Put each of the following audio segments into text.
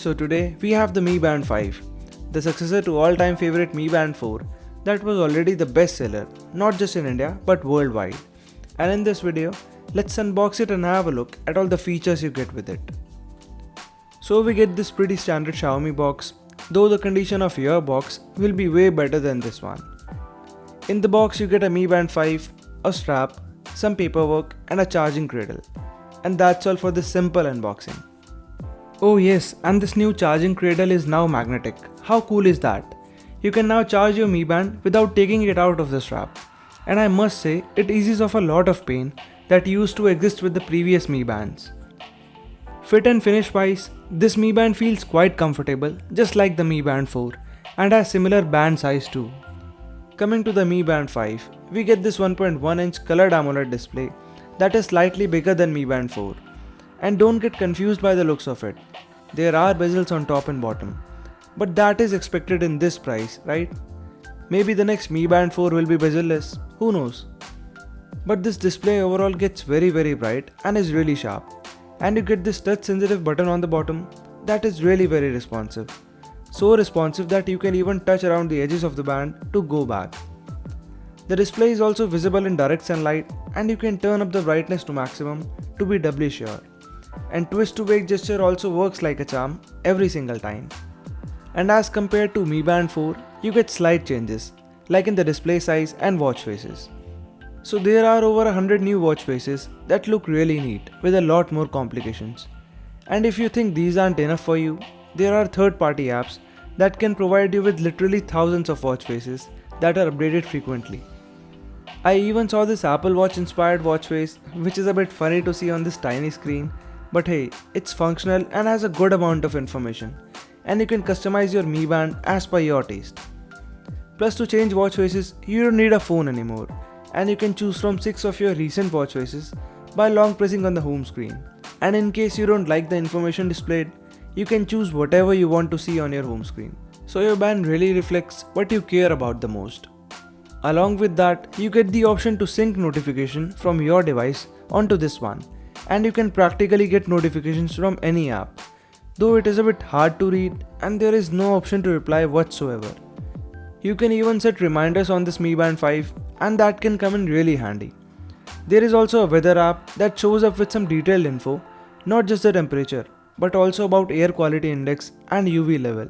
So today we have the Mi Band 5, the successor to all-time favorite Mi Band 4 that was already the best seller, not just in India but worldwide. And in this video, let's unbox it and have a look at all the features you get with it. So we get this pretty standard Xiaomi box, though the condition of your box will be way better than this one. In the box you get a Mi Band 5, a strap, some paperwork and a charging cradle. And that's all for this simple unboxing. Oh yes, and this new charging cradle is now magnetic. How cool is that? You can now charge your Mi Band without taking it out of the strap. And I must say, it eases off a lot of pain that used to exist with the previous Mi Bands. Fit and finish wise, this Mi Band feels quite comfortable, just like the Mi Band 4, and has similar band size too. Coming to the Mi Band 5, we get this 1.1-inch colored AMOLED display that is slightly bigger than Mi Band 4. And don't get confused by the looks of it. There are bezels on top and bottom. But that is expected in this price, right? Maybe the next Mi Band 4 will be bezel-less, who knows? But this display overall gets very bright and is really sharp. And you get this touch sensitive button on the bottom that is really very responsive. So responsive that you can even touch around the edges of the band to go back. The display is also visible in direct sunlight and you can turn up the brightness to maximum to be doubly sure. And twist to wake gesture also works like a charm every single time. And as compared to Mi Band 4, you get slight changes, like in the display size and watch faces. So there are over 100 new watch faces that look really neat with a lot more complications. And if you think these aren't enough for you, there are third-party apps that can provide you with literally thousands of watch faces that are updated frequently. I even saw this Apple Watch inspired watch face, which is a bit funny to see on this tiny screen. But hey, it's functional and has a good amount of information, and you can customize your Mi Band as per your taste. Plus, to change watch faces, you don't need a phone anymore, and you can choose from 6 of your recent watch faces by long pressing on the home screen. And in case you don't like the information displayed, you can choose whatever you want to see on your home screen. So your band really reflects what you care about the most. Along with that, you get the option to sync notification from your device onto this one. And you can practically get notifications from any app, though it is a bit hard to read and there is no option to reply whatsoever. You can even set reminders on this Mi Band 5 and that can come in really handy. There is also a weather app that shows up with some detailed info, not just the temperature, but also about air quality index and UV level.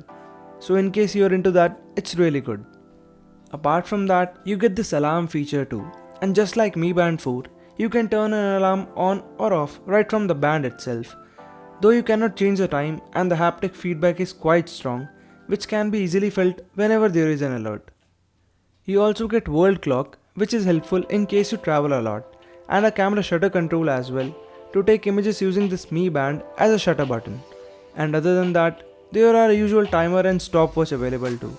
So in case you are into that, it's really good. Apart from that, you get this alarm feature too, and just like Mi Band 4, you can turn an alarm on or off right from the band itself, though you cannot change the time and the haptic feedback is quite strong, which can be easily felt whenever there is an alert. You also get world clock, which is helpful in case you travel a lot, and a camera shutter control as well to take images using this Mi Band as a shutter button. And other than that, there are a usual timer and stopwatch available too.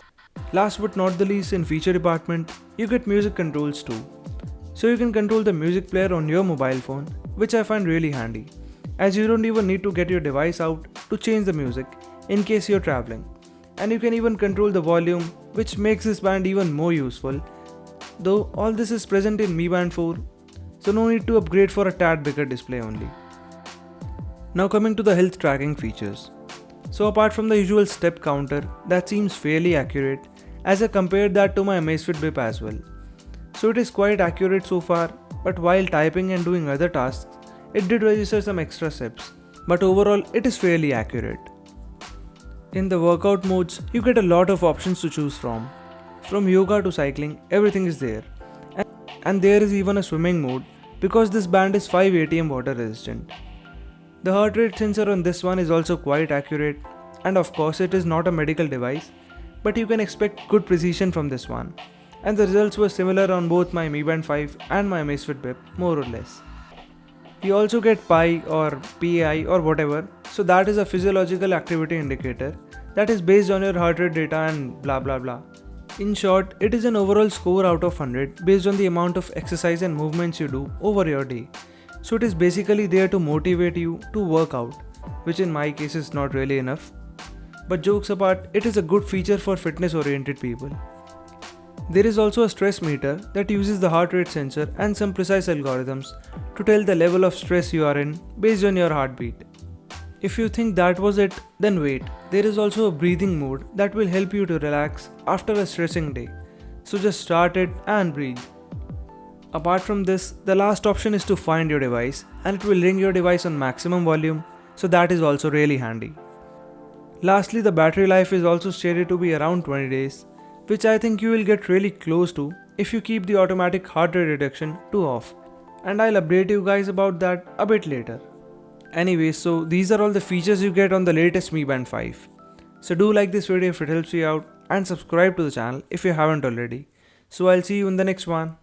Last but not the least, in feature department, you get music controls too. So you can control the music player on your mobile phone, which I find really handy, as you don't even need to get your device out to change the music in case you're traveling. And you can even control the volume, which makes this band even more useful, though all this is present in Mi Band 4, so no need to upgrade for a tad bigger display only. Now coming to the health tracking features. So apart from the usual step counter that seems fairly accurate, as I compared that to my Amazfit Bip as well. So it is quite accurate so far, but while typing and doing other tasks, it did register some extra steps, but overall it is fairly accurate. In the workout modes, you get a lot of options to choose from. From yoga to cycling, everything is there. And there is even a swimming mode because this band is 5 ATM water resistant. The heart rate sensor on this one is also quite accurate, and of course it is not a medical device, but you can expect good precision from this one. And the results were similar on both my Mi Band 5 and my Amazfit Bip, more or less. You also get PI or PAI or whatever, so that is a physiological activity indicator that is based on your heart rate data and blah blah blah. In short, it is an overall score out of 100 based on the amount of exercise and movements you do over your day. So it is basically there to motivate you to work out, which in my case is not really enough. But jokes apart, it is a good feature for fitness oriented people. There is also a stress meter that uses the heart rate sensor and some precise algorithms to tell the level of stress you are in based on your heartbeat. If you think that was it, then wait. There is also a breathing mode that will help you to relax after a stressing day. So just start it and breathe. Apart from this, the last option is to find your device and it will ring your device on maximum volume, so that is also really handy. Lastly, the battery life is also stated to be around 20 days, which I think you will get really close to if you keep the automatic heart rate reduction to off. And I'll update you guys about that a bit later. Anyway, so these are all the features you get on the latest Mi Band 5. So do like this video if it helps you out and subscribe to the channel if you haven't already. So I'll see you in the next one.